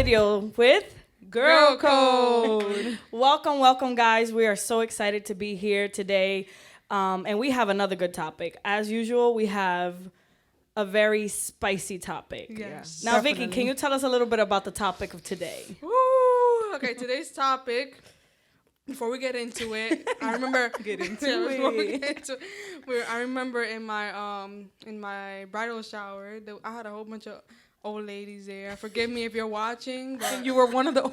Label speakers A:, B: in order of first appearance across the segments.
A: Radio with
B: Girl Code.
A: Welcome, guys. We are so excited to be here today. And we have another good topic. As usual, we have a very spicy topic.
B: Yes.
A: Now,
B: Definitely.
A: Vicky, can you tell us a little bit about the topic of today?
B: Woo. Okay, today's topic. Before we get into it, I remember I remember in my bridal shower, I had a whole bunch of old ladies there. Forgive me if you're watching, but
C: you were one of the.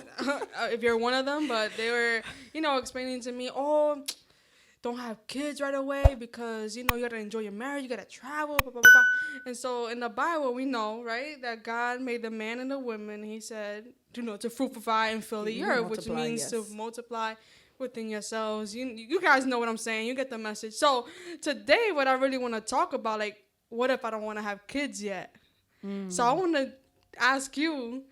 B: if you're one of them, but they were, explaining to me, don't have kids right away because, you gotta enjoy your marriage, you gotta travel, blah, blah, blah, blah. And so in the Bible, we know, right, that God made the man and the woman. He said, to fructify and fill the earth, which means to multiply within yourselves. You guys know what I'm saying. You get the message. So today, what I really want to talk about, like, what if I don't want to have kids yet? So I want to ask you,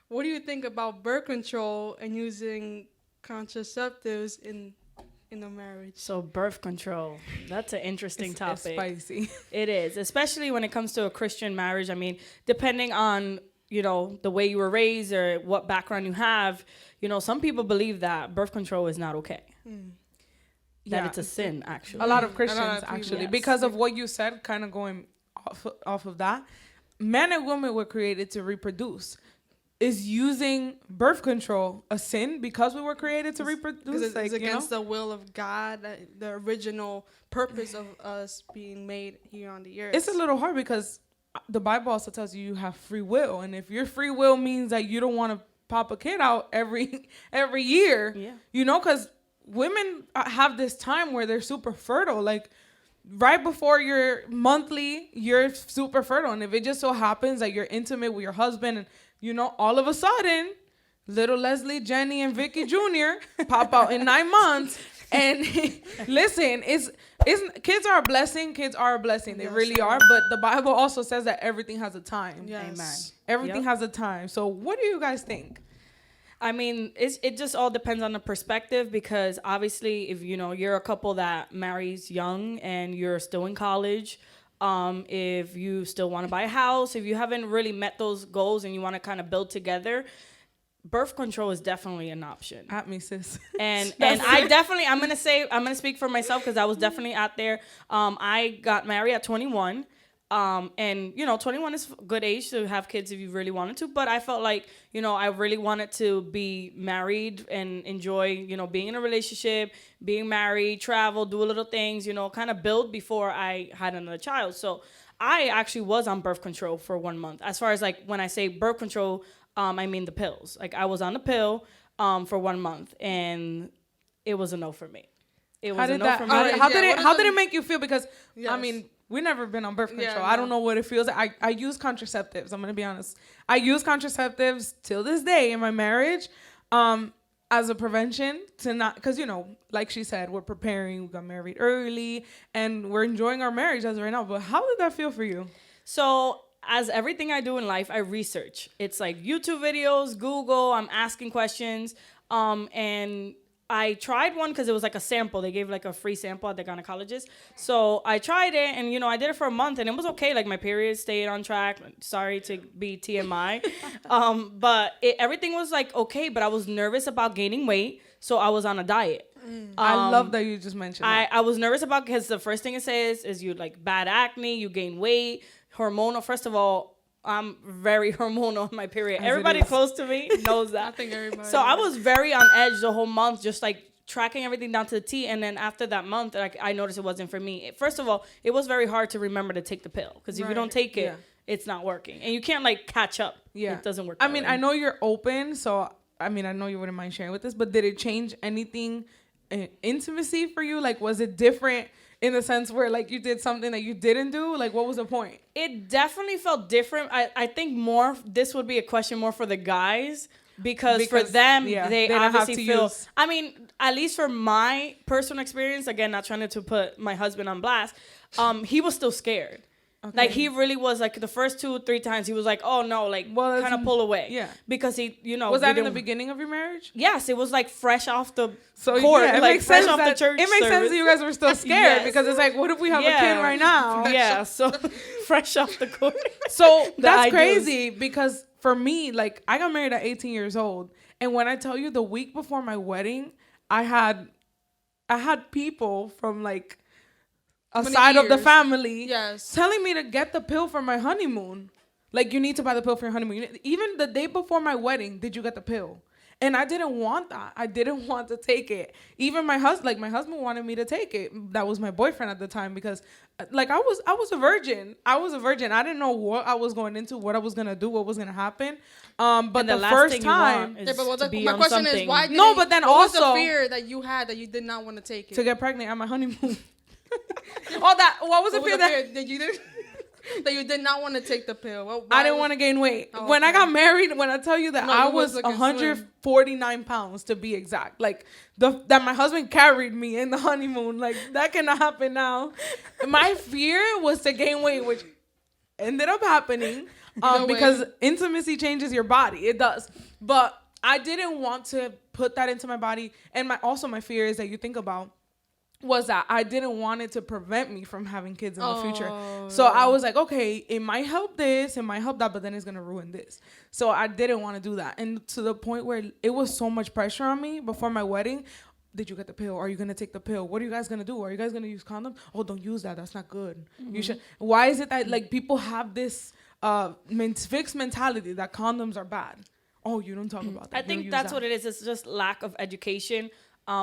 B: what do you think about birth control and using contraceptives in a marriage?
A: So birth control, that's an interesting topic.
C: It's spicy.
A: It is, especially when it comes to a Christian marriage. I mean, depending on, the way you were raised or what background you have, some people believe that birth control is not okay. That it's a sin, actually.
C: A lot of Christians, actually.
A: Yes.
C: Because of what you said, kind of going off of that, men and women were created to reproduce. Is using birth control a sin because we were created to reproduce?
B: Because it's against the will of God, the original purpose of us being made here on the earth.
C: It's a little hard because the Bible also tells you have free will. And if your free will means that you don't want to pop a kid out every year, because women have this time where they're super fertile. Like, right before your monthly, you're super fertile. And if it just so happens that you're intimate with your husband and, all of a sudden, little Leslie, Jenny, and Vicky Jr. pop out in 9 months. And listen, kids are a blessing. Kids are a blessing. They really are. But the Bible also says that everything has a time.
B: Yes.
A: Amen.
C: Everything has a time. So what do you guys think?
A: I mean, it just all depends on the perspective, because obviously if, you're a couple that marries young and you're still in college, if you still want to buy a house, if you haven't really met those goals and you want to kind of build together, birth control is definitely an option.
C: At me, sis.
A: And I'm going to speak for myself because I was definitely out there. I got married at 21. And 21 is a good age to have kids if you really wanted to. But I felt like, I really wanted to be married and enjoy, being in a relationship, being married, travel, do little things, kind of build before I had another child. So I actually was on birth control for 1 month. As far as like when I say birth control, I mean the pills. Like I was on the pill for 1 month and it was a no for me. It was a no for me.
C: How did it make you feel? Because I mean, we've never been on birth control.
B: Yeah, no.
C: I don't know what it feels like. I use contraceptives. I'm going to be honest. I use contraceptives till this day in my marriage as a prevention to not, because, like she said, we're preparing. We got married early and we're enjoying our marriage as of right now. But how did that feel for you?
A: So as everything I do in life, I research. It's like YouTube videos, Google, I'm asking questions. And I tried one because it was like a sample. They gave like a free sample at the gynecologist. So I tried it and, I did it for a month and it was okay. Like my period stayed on track. Sorry to be TMI. But everything was like okay, but I was nervous about gaining weight. So I was on a diet.
C: I love that you just mentioned that.
A: I was nervous about, because the first thing it says is you like bad acne, you gain weight, hormonal. First of all, I'm very hormonal in my period. Everybody close to me knows that.
B: I think everybody.
A: So I was very on edge the whole month, just like tracking everything down to the T. And then after that month, I noticed it wasn't for me. First of all, it was very hard to remember to take the pill, because if you don't take it, it's not working. And you can't like catch up. Yeah. It doesn't work.
C: I mean, I know you're open, so I know you wouldn't mind sharing with us, but did it change anything in intimacy for you? Like, was it different in the sense where like you did something that you didn't do? Like, what was the point?
A: It definitely felt different. I think this would be a question more for the guys, because for them, they obviously feel, I mean, at least for my personal experience, again, not trying to put my husband on blast, he was still scared. Okay. Like he really was, like the first 2 or 3 times he was like, oh no, like kind of pull away. Yeah. Because he,
C: Was that in the beginning of your marriage?
A: Yes, it was like fresh off the court.
C: Yeah, it
A: like
C: makes
A: fresh
C: sense
A: off the church
C: It makes sense that you guys were still scared because it's like, what if we have a kid right now?
A: Yeah, so fresh off the court.
C: So that's crazy because for me, like, I got married at 18 years old. And when I tell you the week before my wedding, I had people from, like, a side of the family telling me to get the pill for my honeymoon. Like, you need to buy the pill for your honeymoon. Even the day before my wedding, did you get the pill? And I didn't want that. I didn't want to take it. Even my husband wanted me to take it. That was my boyfriend at the time because, like, I was a virgin. I didn't know what I was going into, what I was gonna do, what was gonna happen. But the first time,
B: my question is, why? But then
C: also,
B: what was the fear that you had that you did not want to take it?
C: To get pregnant at my honeymoon. What was the fear
B: that you did? That you did not want to take the pill.
C: I didn't want to gain weight. When I got married, when I tell you that I was 149 pounds to be exact, like that my husband carried me in the honeymoon, like that cannot happen now. My fear was to gain weight, which ended up happening because intimacy changes your body. It does. But I didn't want to put that into my body. And my fear is that you think about was that I didn't want it to prevent me from having kids in the future. So I was like, okay, it might help this, it might help that, but then it's going to ruin this. So I didn't want to do that. And to the point where it was so much pressure on me before my wedding. Did you get the pill? Are you going to take the pill? What are you guys going to do? Are you guys going to use condoms? Oh, don't use that. That's not good. You should. Why is it that like people have this fixed mentality that condoms are bad? Oh, you don't talk about that.
A: I think that's what it is. It's just lack of education.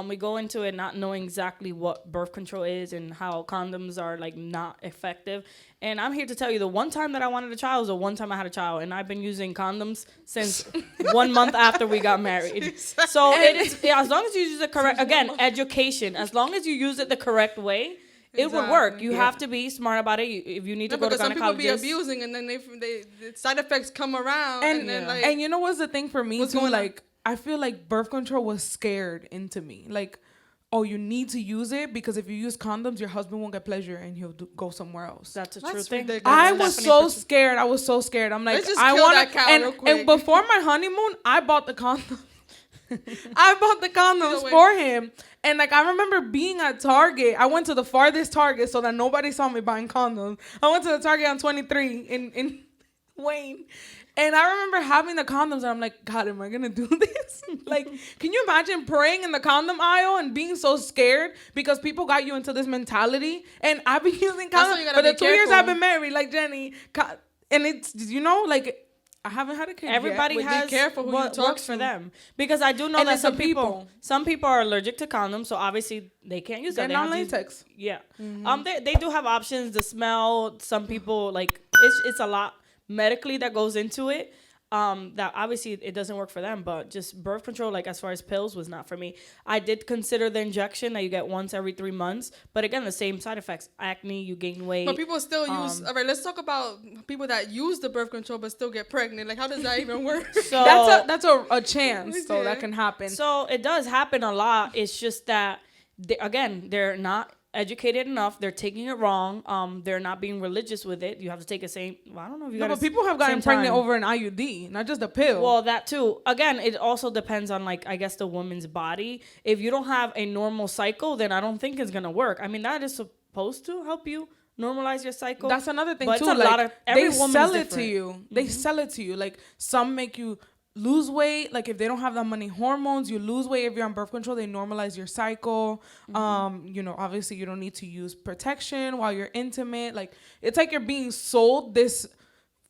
A: We go into it not knowing exactly what birth control is and how condoms are like not effective. And I'm here to tell you the one time that I wanted a child was the one time I had a child, and I've been using condoms since 1 month after we got married. So it is as long as you use it correct. Again, education. As long as you use it the correct way, it would work. You have to be smart about it. If you need to go to gynecologist. Some people be
B: abusing, and then the side effects come around, and then like.
C: And you know what's the thing for me too? Like, I feel like birth control was scared into me. Like, oh, you need to use it because if you use condoms, your husband won't get pleasure and he'll go somewhere else.
A: That's a true thing.
C: I was so scared. I'm like, I want to. And before my honeymoon, I bought the condom. I bought the condoms for him. And like, I remember being at Target. I went to the farthest Target so that nobody saw me buying condoms. I went to the Target on 23 in Wayne. And I remember having the condoms, and I'm like, God, am I going to do this? Like, can you imagine praying in the condom aisle and being so scared because people got you into this mentality? And I've been using condoms for the 2 years I've been married, like Jenny. And it's, like, I haven't had a kid
A: Everybody
C: yet.
A: has what works for them. Because I do know that some people are allergic to condoms, so obviously they can't use that.
C: They're non-latex.
A: Yeah. They do have options. The smell, some people, like, it's a lot medically that goes into it, that obviously it doesn't work for them, but just birth control, like as far as pills, was not for me. I did consider the injection that you get once every 3 months, but again, the same side effects: acne, you gain weight.
B: But people still use. All right, let's talk about people that use the birth control but still get pregnant. Like, how does that even work?
A: So
C: that's a chance, so that can happen.
A: So it does happen a lot. It's just that they're not educated enough. They're taking it wrong. They're not being religious with it. You have to take I don't know if you got.
C: But people have gotten pregnant over an IUD, not just a pill.
A: Well, that too. Again, it also depends on, like, I guess the woman's body. If you don't have a normal cycle, then I don't think it's gonna work. I mean, that is supposed to help you normalize your cycle.
C: That's another thing
A: but
C: too.
A: It's a lot of
C: they sell it to you. They sell it to you. Like, some make you lose weight. Like, if they don't have that many hormones, you lose weight. If you're on birth control, they normalize your cycle. Obviously you don't need to use protection while you're intimate. Like, it's like you're being sold this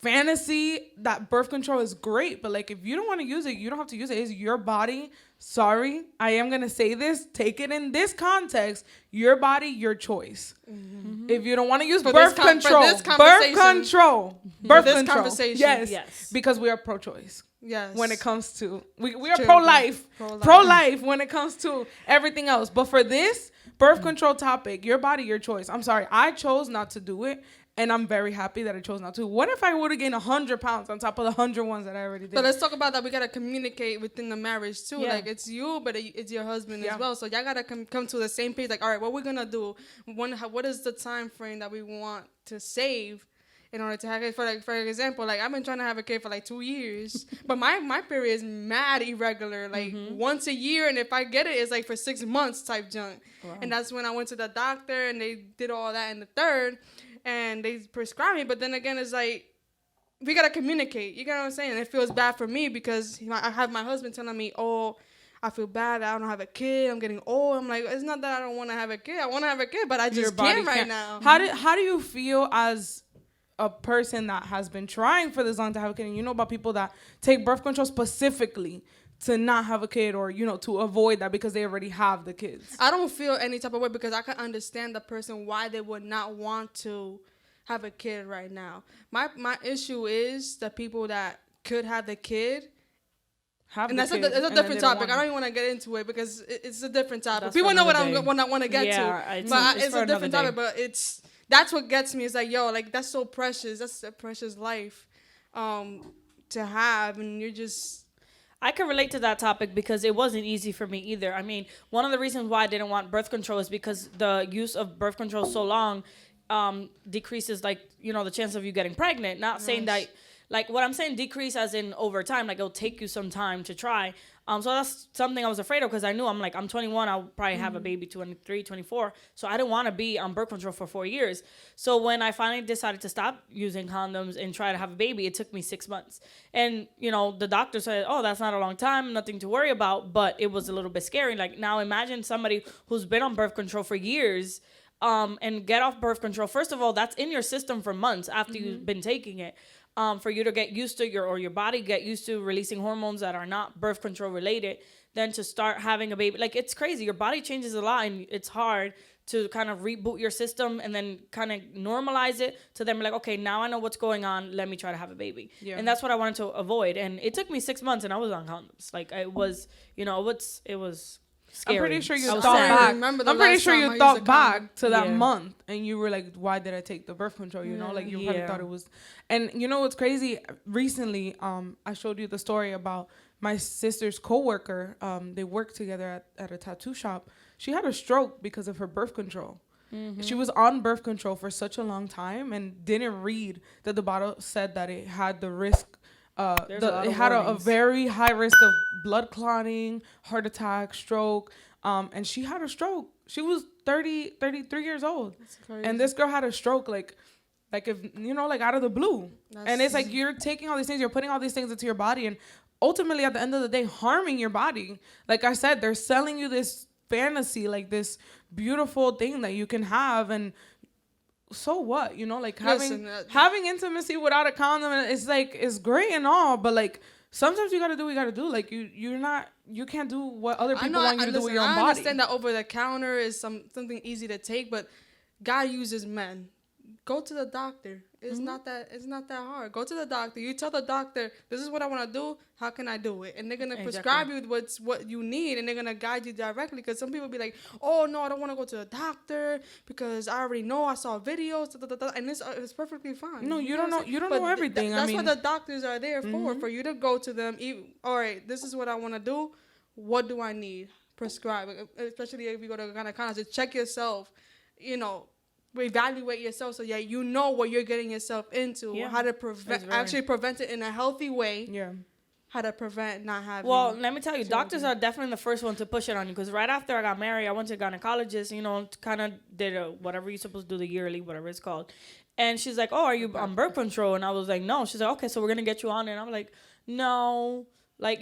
C: fantasy that birth control is great, but like, if you don't want to use it, you don't have to use it. It's your body. Sorry, I am gonna say this. Take it in this context. Your body, your choice. If you don't want to use birth control, yes, because we are pro-choice.
B: Yes.
C: When it comes to we are pro-life when it comes to everything else. But for this birth control topic, your body, your choice. I'm sorry, I chose not to do it, and I'm very happy that I chose not to. What if I would have gained 100 pounds on top of the 100 ones that I already did?
B: But let's talk about that. We gotta communicate within the marriage too.
A: Yeah.
B: Like, it's you, but it's your husband as well. So y'all gotta come to the same page. Like, all right, what we're gonna do? What is the time frame that we want to save in order to have it? For example, like, I've been trying to have a kid for like 2 years, but my period is mad irregular, like once a year, and if I get it, it's like for 6 months type junk. Wow. And that's when I went to the doctor, and they did all that in the third, and they prescribed me. But then again, it's like, we gotta communicate. You get what I'm saying? It feels bad for me because I have my husband telling me, "Oh, I feel bad that I don't have a kid. I'm getting old." I'm like, it's not that I don't want to have a kid. I want to have a kid, but I just can't right now.
C: How do you feel as a person that has been trying for this long to have a kid, and you know about people that take birth control specifically to not have a kid, or to avoid that because they already have the kids?
B: I don't feel any type of way because I can understand the person why they would not want to have a kid right now. My issue is the people that could have the kid. And that's a different topic. I don't even want to get into it because it's a different topic. That's people know what I want to get to. But it's a different topic. But that's what gets me. It's like, yo, like that's so precious. That's a precious life to have. And you're just...
A: I can relate to that topic because it wasn't easy for me either. I mean, one of the reasons why I didn't want birth control is because the use of birth control so long decreases, like, the chance of you getting pregnant. Not saying that... Like, what I'm saying, decrease as in over time. Like, it'll take you some time to try. So that's something I was afraid of because I knew I'm 21. I'll probably have a baby 23, 24. So I didn't want to be on birth control for 4 years. So when I finally decided to stop using condoms and try to have a baby, it took me 6 months. And, the doctor said, oh, that's not a long time, nothing to worry about. But it was a little bit scary. Like, now imagine somebody who's been on birth control for years and get off birth control. First of all, that's in your system for months after you've been taking it. For you to get used to your body get used to releasing hormones that are not birth control related, then to start having a baby, like, it's crazy. Your body changes a lot, and it's hard to kind of reboot your system and then kind of normalize it to then be like, okay, now I know what's going on. Let me try to have a baby. Yeah. And that's what I wanted to avoid. And it took me 6 months, and I was on condoms. Like, it was, it was scary.
C: I'm pretty sure you thought back. I'm pretty sure you thought back to that month, and you were like, "Why did I take the birth control?" Like you probably thought it was. And what's crazy? Recently, I showed you the story about my sister's coworker. They worked together at a tattoo shop. She had a stroke because of her birth control. Mm-hmm. She was on birth control for such a long time and didn't read that the bottle said that it had the risk. It had a very high risk of blood clotting, heart attack, stroke, and she had a stroke. She was 33 years old, and this girl had a stroke like if like out of the blue. And it's like you're taking all these things, you're putting all these things into your body, and ultimately at the end of the day harming your body. Like I said, they're selling you this fantasy, like this beautiful thing that you can have, and so what, like having intimacy without a condom, it's like, it's great and all, but like sometimes you gotta do what you gotta do. Like you can't do what other people want you to do with your own body.
B: I understand that over the counter is something easy to take, but God uses men. Go to the doctor. It's not that hard. Go to the doctor. You tell the doctor, this is what I want to do. How can I do it? And they're gonna prescribe you what you need, and they're gonna guide you directly. Because some people be like, oh no, I don't want to go to the doctor because I already know. I saw videos, and it's perfectly fine.
C: No, you don't know. You don't know everything.
B: That's what the doctors are there for you to go to them. All right, this is what I want to do. What do I need? Prescribe. Especially if you go to gynecologist, check yourself. Evaluate yourself so you know what you're getting yourself into, how to prevent it in a healthy way. Yeah. How to prevent not having.
A: Well, let me tell you, doctors are definitely the first one to push it on you, because right after I got married, I went to a gynecologist, kind of did whatever you're supposed to do, the yearly, whatever it's called. And she's like, oh, are you on birth control? And I was like, no. She's like, okay, so we're going to get you on it. And I'm like, no. Like,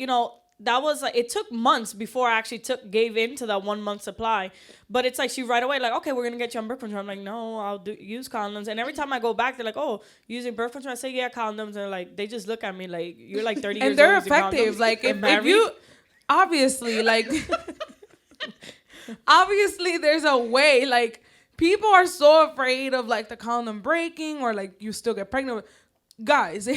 A: that was like, it took months before I actually gave in to that 1 month supply. But it's like she right away like, okay, we're gonna get you on birth control. I'm like, no, I'll use condoms. And every time I go back, they're like, oh, using birth control. I say, yeah, condoms. And like they just look at me like, you're like 30 years old.
C: And they're effective. Like if you obviously like obviously there's a way. Like people are so afraid of like the condom breaking or like you still get pregnant. Guys,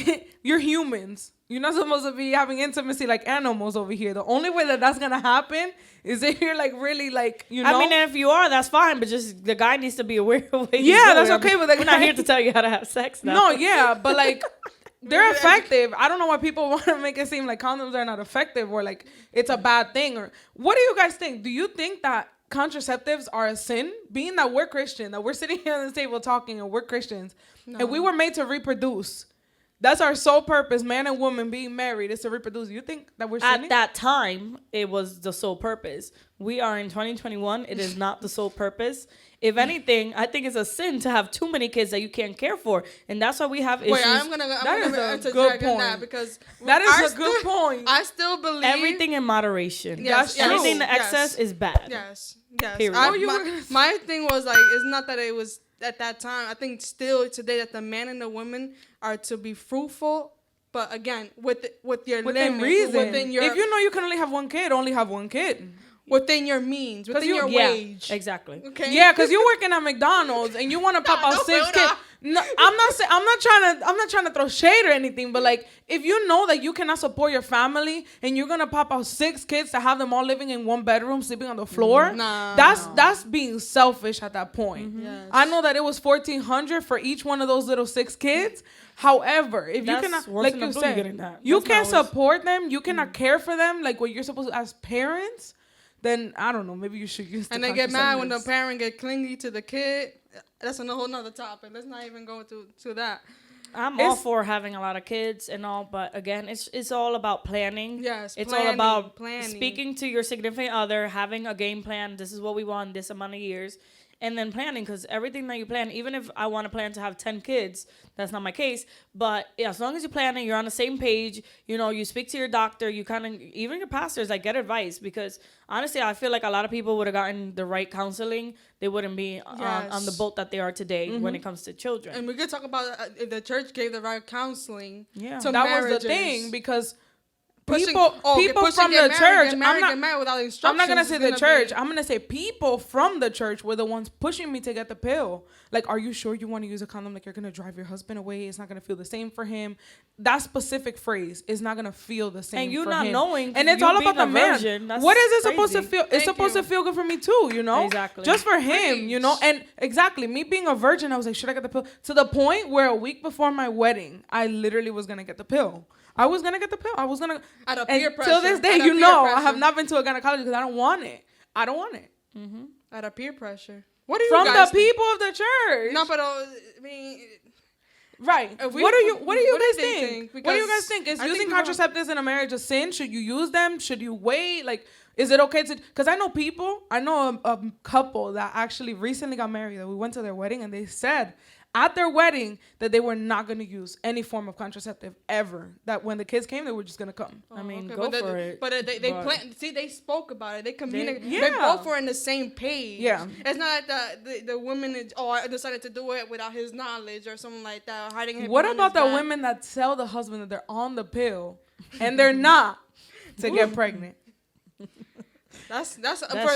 C: you're humans. You're not supposed to be having intimacy like animals over here. The only way that's gonna happen is if you're like really like,
A: I mean, if you are, that's fine. But just the guy needs to be aware of what
C: yeah, that's okay. But
A: we're not here to tell you how to have sex now.
C: No, yeah, but like they're effective. I don't know why people want to make it seem like condoms are not effective or like it's a bad thing. Or what do you guys think? Do you think that contraceptives are a sin? Being that we're Christian, that we're sitting here on this table talking and we're Christians, and we were made to reproduce. That's our sole purpose, man and woman being married, is to reproduce. You think that we're sinning?
A: At that time, it was the sole purpose. We are in 2021. It is not the sole purpose. If anything, I think it's a sin to have too many kids that you can't care for, and that's why we have issues.
B: Wait, I'm gonna interject in that because
C: that is a good point.
B: I still believe
A: everything in moderation.
B: Yes,
A: Anything to excess is bad.
B: Yes.
A: Period.
B: My thing was like, it's not that it was at that time. I think still today that the man and the woman are to be fruitful, but again with your
C: within
B: limit,
C: reason.
B: within your,
C: if you know you can only have one kid, only have one kid.
B: Within your means, within your wage.
A: Exactly.
B: Okay.
C: Yeah, because you're working at McDonald's and you want to pop out 6 kids. No, I'm not trying to throw shade or anything, but like if you know that you cannot support your family and you're gonna pop out 6 kids to have them all living in one bedroom, sleeping on the floor, that's being selfish at that point.
B: Mm-hmm. Yes.
C: I know that it was $1,400 for each one of those little 6 kids. However, if you cannot, like you said, you can't support them, you cannot care for them like what you're supposed to as parents. Then I don't know. Maybe you should use.
B: And they get mad when the parent get clingy to the kid. That's a whole nother topic. Let's not even go to that.
A: I'm all for having a lot of kids and all, but again, it's all about planning.
B: Yes,
A: it's all about speaking to your significant other, having a game plan. This is what we want this amount of years, and then planning, because everything that you plan, even if I want to plan to have 10 kids, that's not my case. But as long as you're planning, you're on the same page. You know, you speak to your doctor. You kind of, even your pastors, like, get advice, because honestly, I feel like a lot of people would have gotten the right counseling. They wouldn't be on the boat that they are today when it comes to children.
B: And we could talk about if the church gave the right counseling.
A: Yeah,
B: to
C: that
B: marriages.
C: was the thing, because
B: Pushing
C: people from the church.
B: I'm not
C: gonna say the church. I'm gonna say people from the church were the ones pushing me to get the pill. Like, are you sure you want to use a condom? Like, you're gonna drive your husband away. It's not gonna feel the same for him. That specific phrase is not gonna feel the same.
A: And you
C: for
A: not
C: him.
A: knowing,
C: and it's all about the man. What is it supposed to feel? It's supposed to feel good for me too, you know.
A: Exactly.
C: Just for him, you know. And exactly, me being a virgin, I was like, should I get the pill? To the point where a week before my wedding, I literally was gonna get the pill. I was gonna get the pill. I was gonna.
B: Out of peer pressure.
C: Till this day, you know, I have not been to a gynecologist because I don't want it. I don't want it.
B: Mm-hmm. Out of peer pressure. What do you
C: from
B: guys
C: the people of the church?
B: No, but I mean,
C: right. What do you guys think? What do you guys think? Is
B: I
C: using
B: think
C: contraceptives in a marriage a sin? Should you use them? Should you wait? Like, is it okay to? Because I know a couple that actually recently got married. That we went to their wedding and they said at their wedding that they were not going to use any form of contraceptive ever. That when the kids came, they were just going to come.
A: I mean,
B: okay,
A: go for it.
B: But they spoke about it. They communicated.
C: Yeah.
B: They both were on the same page.
C: Yeah.
B: It's not like the woman I decided to do it without his knowledge or something like that, or hiding it.
C: What about the women that tell the husband that they're on the pill and they're not to get pregnant?
B: That's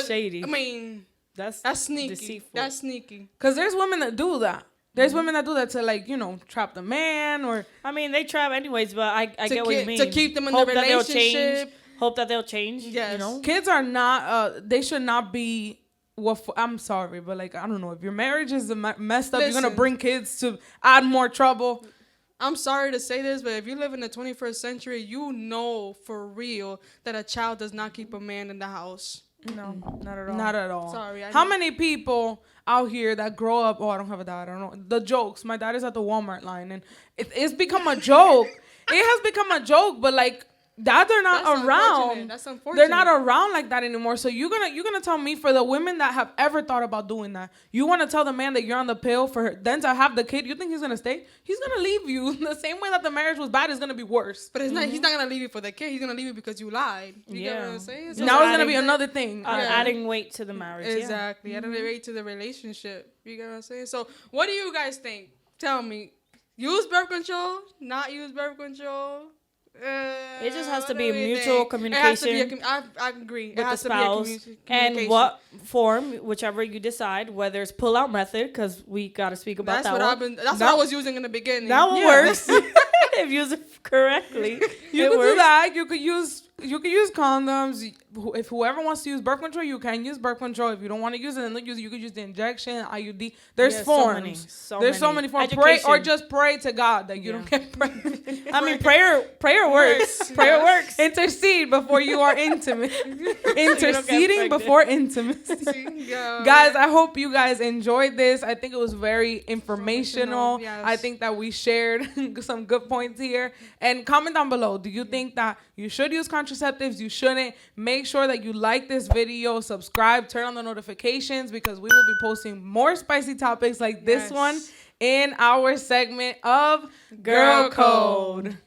A: shady.
B: I mean, that's sneaky.
A: Deceitful.
B: That's sneaky.
C: Because there's women that do that. There's women that do that to, like, you know, trap the man or...
A: I mean, they trap anyways, but I get what you mean.
B: To keep them in the relationship.
A: Hope that they'll change.
B: Yes.
A: You know?
C: Kids are not... they should not be... I'm sorry, but, like, I don't know. If your marriage is messed up, you're going to bring kids to add more trouble.
B: I'm sorry to say this, but if you live in the 21st century, you know for real that a child does not keep a man in the house.
C: No, not at all. Not at all.
B: Sorry.
C: How many people out here that grow up? Oh, I don't have a dad. I don't know. The jokes. My dad is at the Walmart line, and it's become a joke. It has become a joke, but like that they're not around.
B: That's unfortunate.
C: They're not around like that anymore. So you're gonna tell me, for the women that have ever thought about doing that, you want to tell the man that you're on the pill for her, then to have the kid, you think he's gonna stay? He's gonna leave you. The same way that the marriage was bad is gonna be worse.
B: But it's not. He's not gonna leave you for the kid. He's gonna leave you because you lied. You get what I'm saying?
C: So now it's gonna be another thing.
A: Adding weight to the marriage.
B: Exactly. Adding weight to the relationship. You get what I'm saying? So what do you guys think? Tell me. Use birth control? Not use birth control?
A: It just has to be mutual communication.
B: I agree.
A: With the spouse, and what form, whichever you decide, whether it's pull-out method, because we got to speak about that.
B: That's what I was using in the beginning.
A: That one works if used correctly.
C: You could do that. You could use condoms. If whoever wants to use birth control, you can use birth control. If you don't want to use it, then you could use the injection, IUD. There's forms. There's so many forms. Pray or just pray to God that you don't get pregnant.
A: I mean, prayer works. Prayer works.
C: Intercede before you are intimate. Interceding before intimacy. Guys, I hope you guys enjoyed this. I think it was very informational. Yes. I think that we shared some good points here. And comment down below. Do you think that you should use contraceptives? You shouldn't? Make sure that you like this video, subscribe, turn on the notifications, because we will be posting more spicy topics like this one in our segment of Girl Code.